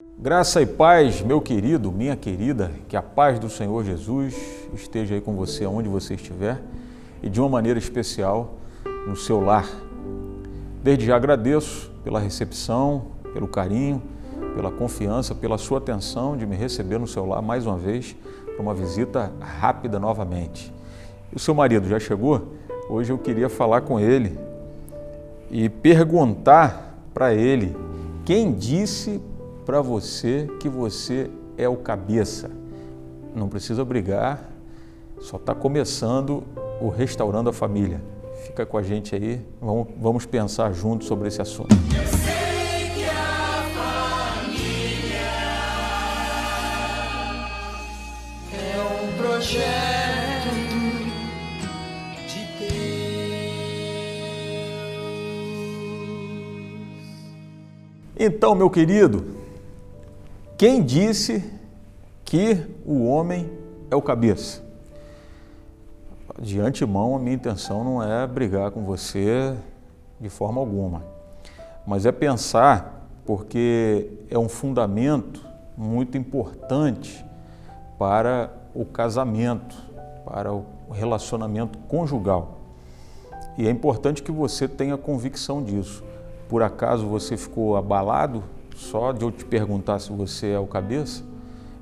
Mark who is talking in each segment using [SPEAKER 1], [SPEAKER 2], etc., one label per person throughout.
[SPEAKER 1] Graça e paz, meu querido, minha querida, que a paz do Senhor Jesus esteja aí com você, aonde você estiver, e de uma maneira especial no seu lar. Desde já agradeço pela recepção, pelo carinho, pela confiança, pela sua atenção de me receber no seu lar mais uma vez, para uma visita rápida novamente. E o seu marido já chegou? Hoje eu queria falar com ele e perguntar para ele quem disse para você que você é o cabeça. Não precisa brigar, só está começando o Restaurando a Família. Fica com a gente aí, vamos pensar juntos sobre esse assunto.
[SPEAKER 2] Eu sei que a família é um projeto de Deus.
[SPEAKER 1] Então, meu querido, quem disse que o homem é o cabeça? De antemão, a minha intenção não é brigar com você de forma alguma, mas é pensar, porque é um fundamento muito importante para o casamento, para o relacionamento conjugal. E é importante que você tenha convicção disso. Por acaso você ficou abalado só de eu te perguntar se você é o cabeça?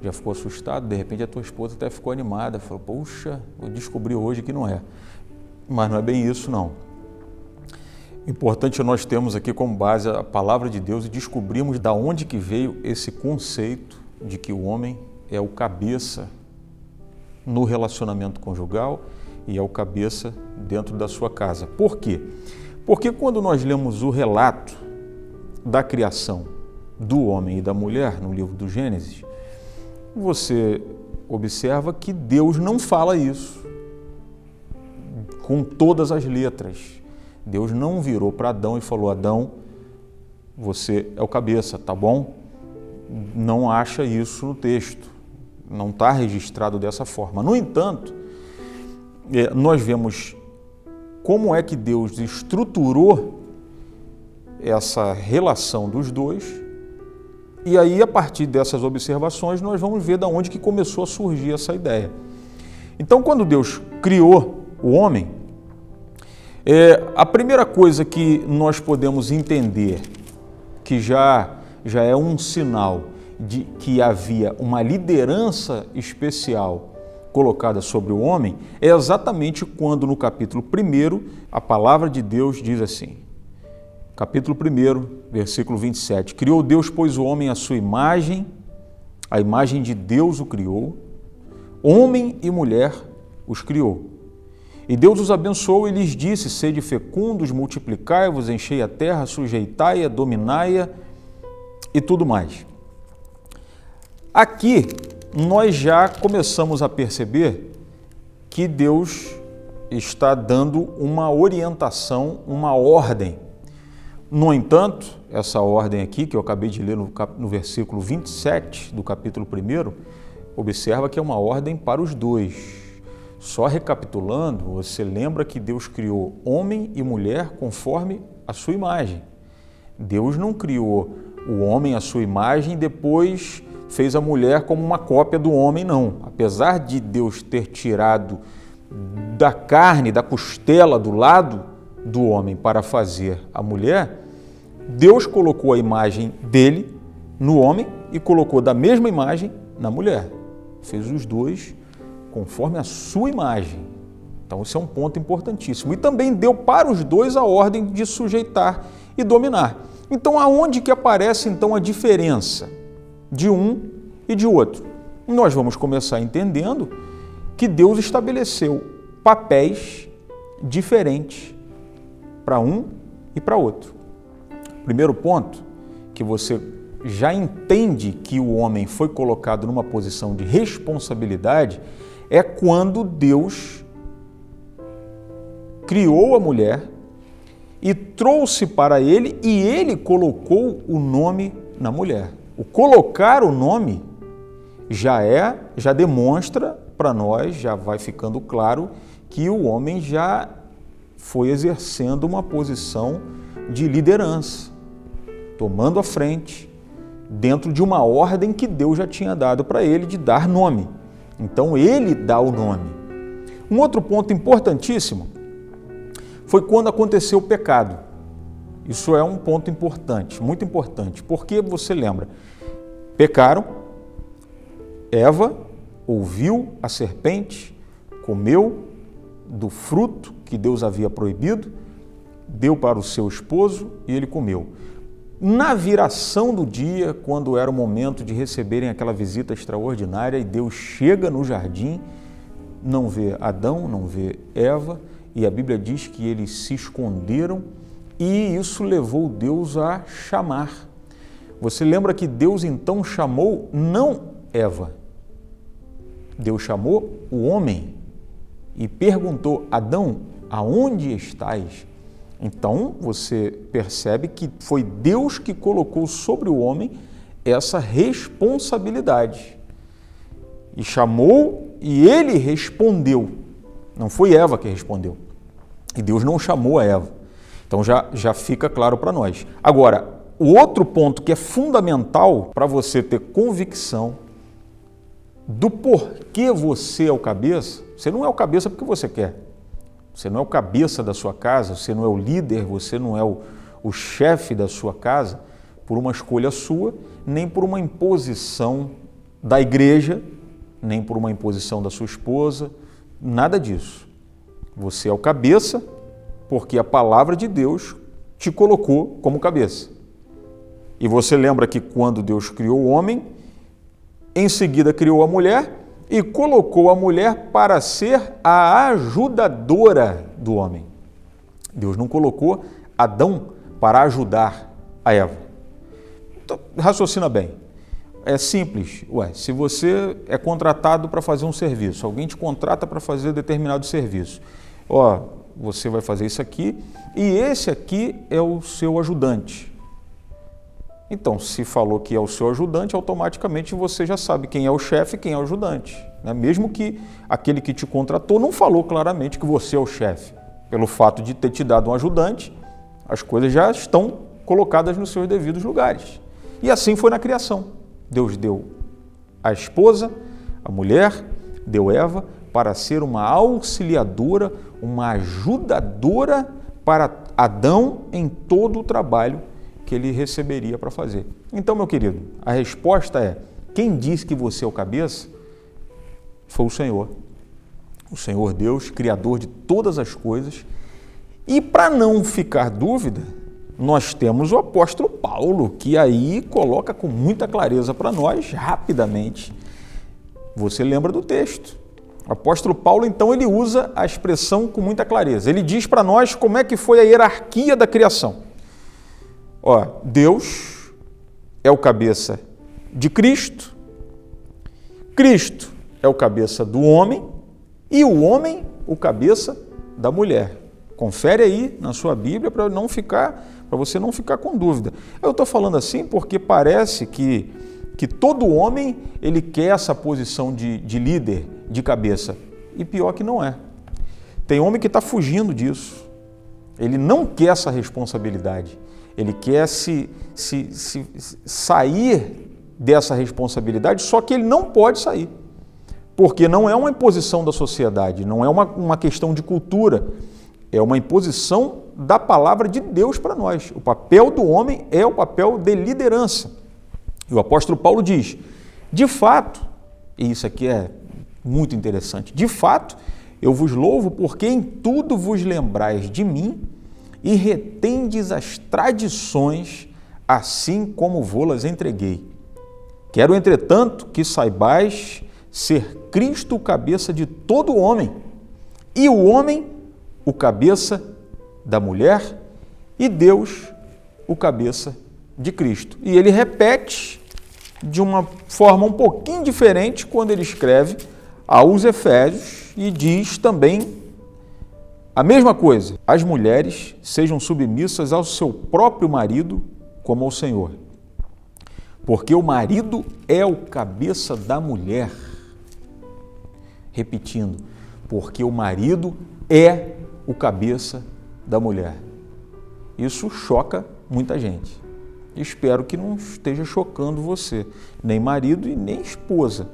[SPEAKER 1] Já ficou assustado? De repente a tua esposa até ficou animada, falou, puxa, eu descobri hoje que não é. Mas não é bem isso, não. Importante nós termos aqui como base a palavra de Deus e descobrirmos de onde que veio esse conceito de que o homem é o cabeça no relacionamento conjugal e é o cabeça dentro da sua casa. Por quê? Porque quando nós lemos o relato da criação do homem e da mulher no livro do Gênesis, você observa que Deus não fala isso com todas as letras. Deus não virou para Adão e falou, Adão, você é o cabeça, tá bom? Não acha isso no texto, não está registrado dessa forma. No entanto, nós vemos como é que Deus estruturou essa relação dos dois. E aí, a partir dessas observações, nós vamos ver de onde que começou a surgir essa ideia. Então, quando Deus criou o homem, a primeira coisa que nós podemos entender, que já é um sinal de que havia uma liderança especial colocada sobre o homem, é exatamente quando no capítulo 1, a palavra de Deus diz assim, capítulo 1, versículo 27. Criou Deus, pois, o homem à sua imagem, a imagem de Deus o criou, homem e mulher os criou. E Deus os abençoou e lhes disse, sede fecundos, multiplicai-vos, enchei a terra, sujeitai-a, dominai-a e tudo mais. Aqui, nós já começamos a perceber que Deus está dando uma orientação, uma ordem. No entanto, essa ordem aqui, que eu acabei de ler no versículo 27 do capítulo 1, observa que é uma ordem para os dois. Só recapitulando, você lembra que Deus criou homem e mulher conforme a sua imagem. Deus não criou o homem à sua imagem e depois fez a mulher como uma cópia do homem, não. Apesar de Deus ter tirado da carne, da costela, do lado do homem para fazer a mulher, Deus colocou a imagem dele no homem e colocou da mesma imagem na mulher. Fez os dois conforme a sua imagem. Então, esse é um ponto importantíssimo. E também deu para os dois a ordem de sujeitar e dominar. Então, aonde que aparece então a diferença de um e de outro? Nós vamos começar entendendo que Deus estabeleceu papéis diferentes para um e para outro. Primeiro ponto, que você já entende que o homem foi colocado numa posição de responsabilidade, é quando Deus criou a mulher e trouxe para ele e ele colocou o nome na mulher. O colocar o nome já demonstra para nós, já vai ficando claro que o homem já foi exercendo uma posição de liderança, tomando a frente, dentro de uma ordem que Deus já tinha dado para ele de dar nome. Então ele dá o nome. Um outro ponto importantíssimo foi quando aconteceu o pecado. Isso é um ponto importante, muito importante, porque você lembra, pecaram, Eva ouviu a serpente, comeu do fruto que Deus havia proibido, deu para o seu esposo e ele comeu. Na viração do dia, quando era o momento de receberem aquela visita extraordinária e Deus chega no jardim, não vê Adão, não vê Eva, e a Bíblia diz que eles se esconderam e isso levou Deus a chamar. Você lembra que Deus então chamou não Eva, Deus chamou o homem e perguntou: Adão, aonde estás? Então você percebe que foi Deus que colocou sobre o homem essa responsabilidade. E chamou e ele respondeu. Não foi Eva que respondeu. E Deus não chamou a Eva. Então já fica claro para nós. Agora, o outro ponto que é fundamental para você ter convicção do porquê você é o cabeça, você não é o cabeça porque você quer. Você não é o cabeça da sua casa, você não é o líder, você não é o chefe da sua casa por uma escolha sua, nem por uma imposição da igreja, nem por uma imposição da sua esposa, nada disso. Você é o cabeça porque a palavra de Deus te colocou como cabeça. E você lembra que quando Deus criou o homem, em seguida criou a mulher e colocou a mulher para ser a ajudadora do homem. Deus não colocou Adão para ajudar a Eva. Então, raciocina bem. É simples. Se você é contratado para fazer um serviço, alguém te contrata para fazer determinado serviço. Você vai fazer isso aqui e esse aqui é o seu ajudante. Então, se falou que é o seu ajudante, automaticamente você já sabe quem é o chefe e quem é o ajudante. Né? Mesmo que aquele que te contratou não falou claramente que você é o chefe. Pelo fato de ter te dado um ajudante, as coisas já estão colocadas nos seus devidos lugares. E assim foi na criação. Deus deu a esposa, a mulher, deu Eva para ser uma auxiliadora, uma ajudadora para Adão em todo o trabalho que ele receberia para fazer. Então, meu querido, a resposta é: quem diz que você é o cabeça foi o Senhor Deus, Criador de todas as coisas. E para não ficar dúvida, nós temos o apóstolo Paulo, que aí coloca com muita clareza para nós, rapidamente. Você lembra do texto. O apóstolo Paulo, então, ele usa a expressão com muita clareza. Ele diz para nós como é que foi a hierarquia da criação. Deus é o cabeça de Cristo, Cristo é o cabeça do homem e o homem o cabeça da mulher. Confere aí na sua Bíblia para você não ficar com dúvida. Eu estou falando assim porque parece que todo homem ele quer essa posição de líder, de cabeça, e pior que não é. Tem homem que está fugindo disso, ele não quer essa responsabilidade. Ele quer sair dessa responsabilidade, só que ele não pode sair, porque não é uma imposição da sociedade, não é uma questão de cultura, é uma imposição da palavra de Deus para nós. O papel do homem é o papel de liderança. E o apóstolo Paulo diz, de fato, e isso aqui é muito interessante, de fato, eu vos louvo porque em tudo vos lembrais de mim e retendes as tradições, assim como vô-las entreguei. Quero, entretanto, que saibais ser Cristo o cabeça de todo homem, e o homem o cabeça da mulher, e Deus o cabeça de Cristo. E ele repete de uma forma um pouquinho diferente quando ele escreve aos Efésios e diz também a mesma coisa: as mulheres sejam submissas ao seu próprio marido como ao Senhor. Porque o marido é o cabeça da mulher. Repetindo, porque o marido é o cabeça da mulher. Isso choca muita gente. Espero que não esteja chocando você, nem marido e nem esposa.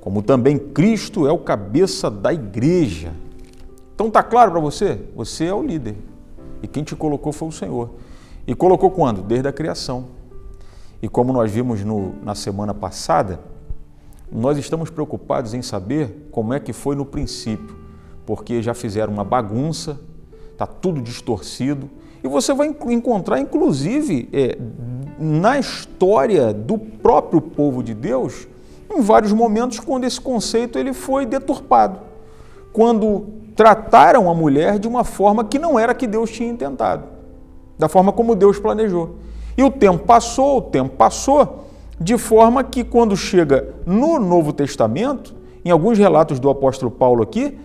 [SPEAKER 1] Como também Cristo é o cabeça da igreja. Então está claro para você? Você é o líder. E quem te colocou foi o Senhor. E colocou quando? Desde a criação. E como nós vimos na semana passada, nós estamos preocupados em saber como é que foi no princípio, porque já fizeram uma bagunça, está tudo distorcido. E você vai encontrar, inclusive, na história do próprio povo de Deus, em vários momentos, quando esse conceito ele foi deturpado. Quando trataram a mulher de uma forma que não era a que Deus tinha intentado, da forma como Deus planejou. E o tempo passou, de forma que quando chega no Novo Testamento, em alguns relatos do apóstolo Paulo aqui,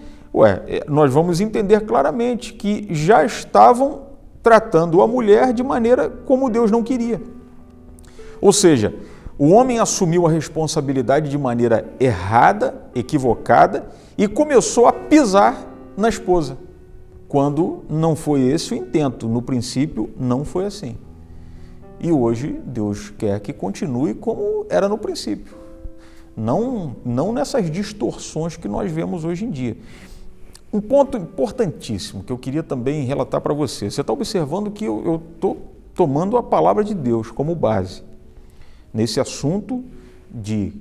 [SPEAKER 1] nós vamos entender claramente que já estavam tratando a mulher de maneira como Deus não queria. Ou seja, o homem assumiu a responsabilidade de maneira errada, equivocada, e começou a pisar na esposa, quando não foi esse o intento. No princípio, não foi assim. E hoje, Deus quer que continue como era no princípio. Não nessas distorções que nós vemos hoje em dia. Um ponto importantíssimo que eu queria também relatar para você. Você está observando que eu estou tomando a palavra de Deus como base nesse assunto de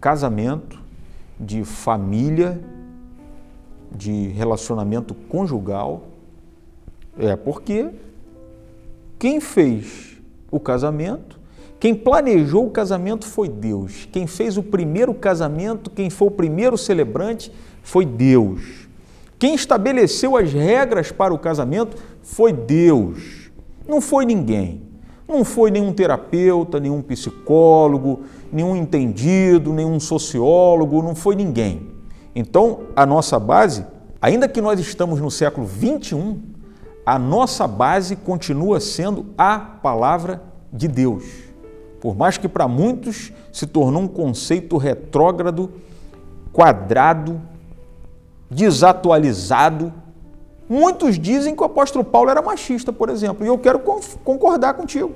[SPEAKER 1] casamento, de família, de relacionamento conjugal. Porque quem fez o casamento, quem planejou o casamento foi Deus. Quem fez o primeiro casamento, quem foi o primeiro celebrante foi Deus. Quem estabeleceu as regras para o casamento foi Deus, não foi ninguém. Não foi nenhum terapeuta, nenhum psicólogo, nenhum entendido, nenhum sociólogo, não foi ninguém. Então, a nossa base, ainda que nós estamos no século 21, a nossa base continua sendo a palavra de Deus. Por mais que para muitos se tornou um conceito retrógrado, quadrado, desatualizado. Muitos dizem que o apóstolo Paulo era machista, por exemplo, e eu quero concordar contigo.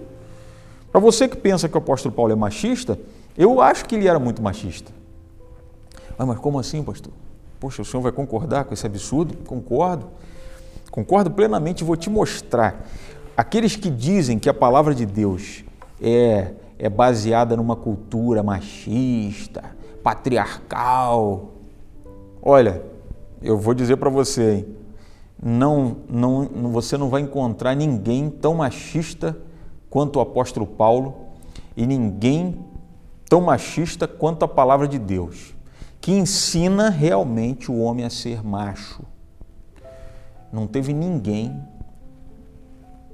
[SPEAKER 1] Para você que pensa que o apóstolo Paulo é machista, eu acho que ele era muito machista. Mas como assim, pastor? Poxa, o senhor vai concordar com esse absurdo? Concordo. Concordo plenamente e vou te mostrar. Aqueles que dizem que a palavra de Deus é baseada numa cultura machista, patriarcal. Olha, eu vou dizer para você, hein? Você não vai encontrar ninguém tão machista quanto o apóstolo Paulo e ninguém tão machista quanto a palavra de Deus, que ensina realmente o homem a ser macho. Não teve ninguém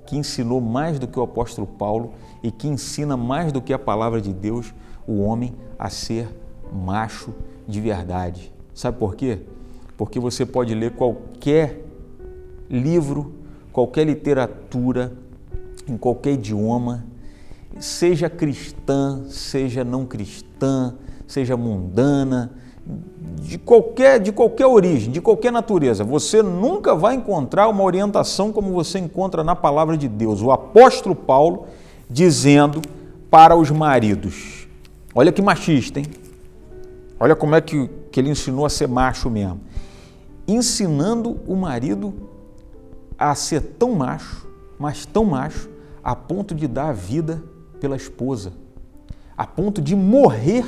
[SPEAKER 1] que ensinou mais do que o apóstolo Paulo e que ensina mais do que a palavra de Deus o homem a ser macho de verdade. Sabe por quê? Porque você pode ler qualquer livro, qualquer literatura, em qualquer idioma, seja cristã, seja não cristã, seja mundana, de qualquer origem, de qualquer natureza, você nunca vai encontrar uma orientação como você encontra na palavra de Deus. O apóstolo Paulo dizendo para os maridos, olha que machista, hein? Olha como é que ele ensinou a ser macho mesmo. Ensinando o marido a ser tão macho, mas tão macho, a ponto de dar a vida pela esposa, a ponto de morrer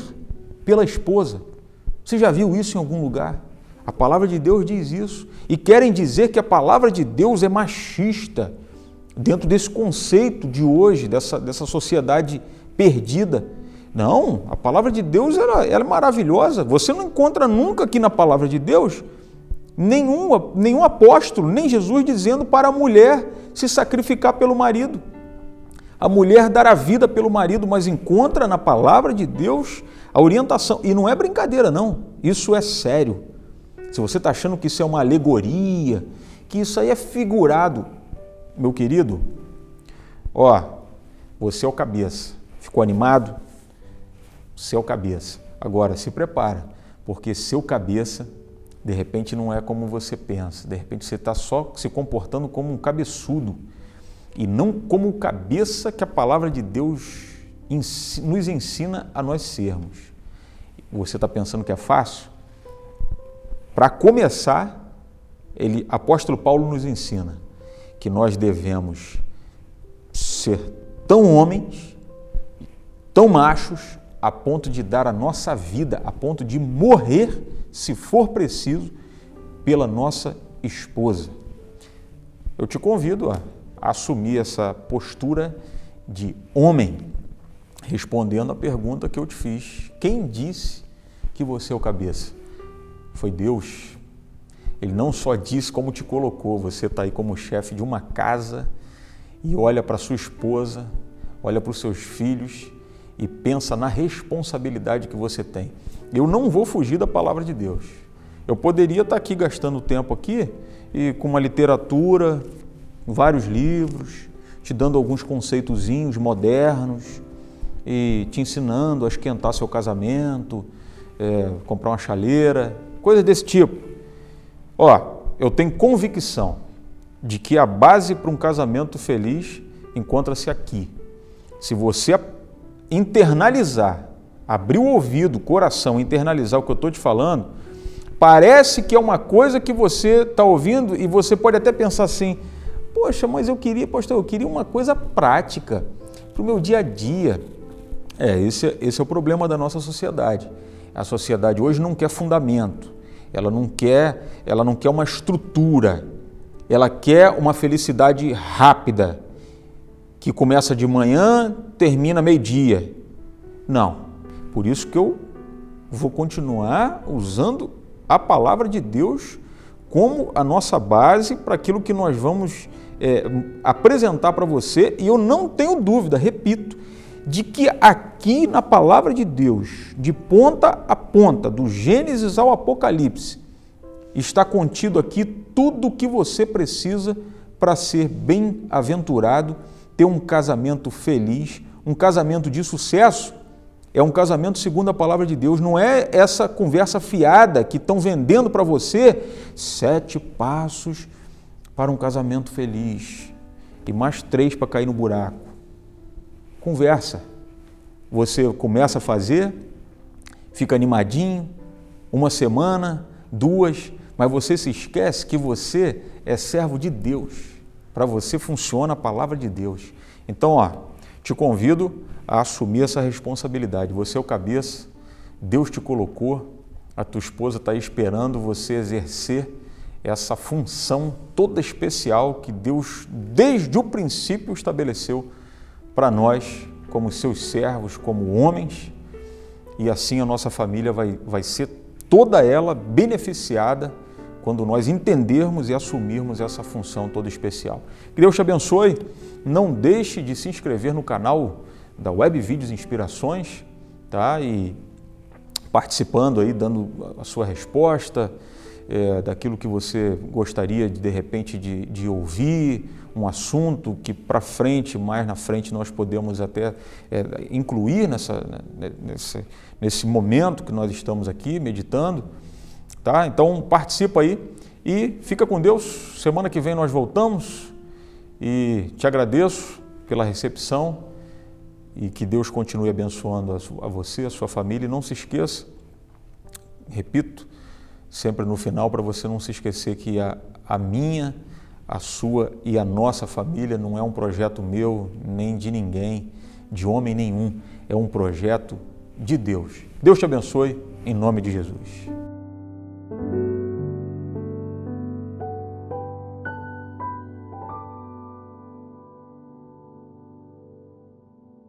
[SPEAKER 1] pela esposa. Você já viu isso em algum lugar? A palavra de Deus diz isso. E querem dizer que a palavra de Deus é machista, dentro desse conceito de hoje, dessa sociedade perdida. Não, a palavra de Deus ela é maravilhosa. Você não encontra nunca aqui na palavra de Deus nenhum apóstolo, nem Jesus dizendo para a mulher se sacrificar pelo marido. A mulher dar a vida pelo marido, mas encontra na palavra de Deus a orientação. E não é brincadeira, não. Isso é sério. Se você está achando que isso é uma alegoria, que isso aí é figurado, meu querido, você é o cabeça. Ficou animado? Você é o cabeça. Agora, se prepara, porque seu cabeça, de repente, não é como você pensa. De repente, você está só se comportando como um cabeçudo. e não como o cabeça que a palavra de Deus nos ensina a nós sermos. Você está pensando que é fácil? Para começar, apóstolo Paulo nos ensina que nós devemos ser tão homens, tão machos, a ponto de dar a nossa vida, a ponto de morrer, se for preciso, pela nossa esposa. Eu te convido a assumir essa postura de homem, respondendo a pergunta que eu te fiz. Quem disse que você é o cabeça? Foi Deus. Ele não só disse como te colocou, você está aí como chefe de uma casa e olha para sua esposa, olha para os seus filhos e pensa na responsabilidade que você tem. Eu não vou fugir da palavra de Deus. Eu poderia estar aqui gastando tempo aqui e com uma literatura, vários livros, te dando alguns conceitozinhos modernos e te ensinando a esquentar seu casamento, comprar uma chaleira, coisas desse tipo. Eu tenho convicção de que a base para um casamento feliz encontra-se aqui. Se você internalizar, abrir o ouvido, o coração, internalizar o que eu estou te falando, parece que é uma coisa que você está ouvindo e você pode até pensar assim, poxa, mas pastor, eu queria uma coisa prática para o meu dia a dia. Esse é o problema da nossa sociedade. A sociedade hoje não quer fundamento, ela não quer uma estrutura, ela quer uma felicidade rápida, que começa de manhã, termina meio-dia. Não, por isso que eu vou continuar usando a palavra de Deus como a nossa base para aquilo que nós vamos apresentar para você, e eu não tenho dúvida, repito, de que aqui na palavra de Deus, de ponta a ponta, do Gênesis ao Apocalipse, está contido aqui tudo o que você precisa para ser bem-aventurado, ter um casamento feliz, um casamento de sucesso. É um casamento segundo a palavra de Deus, não é essa conversa fiada que estão vendendo para você 7 passos para um casamento feliz e mais 3 para cair no buraco. Conversa. Você começa a fazer, fica animadinho, 1 semana, 2, mas você se esquece que você é servo de Deus. Para você funciona a palavra de Deus. Então, te convido a assumir essa responsabilidade. Você é o cabeça, Deus te colocou, a tua esposa está aí esperando você exercer essa função toda especial que Deus, desde o princípio, estabeleceu para nós, como seus servos, como homens, e assim a nossa família vai ser toda ela beneficiada quando nós entendermos e assumirmos essa função toda especial. Que Deus te abençoe. Não deixe de se inscrever no canal da Web Vídeos Inspirações, tá? E participando aí, dando a sua resposta, daquilo que você gostaria de repente de ouvir, um assunto que mais na frente nós podemos até incluir nesse momento que nós estamos aqui meditando, tá? Então participa aí e fica com Deus. Semana que vem nós voltamos e te agradeço pela recepção e que Deus continue abençoando a você, a sua família. E não se esqueça, repito, sempre no final, para você não se esquecer que a minha, a sua e a nossa família não é um projeto meu, nem de ninguém, de homem nenhum, é um projeto de Deus. Deus te abençoe, em nome de Jesus.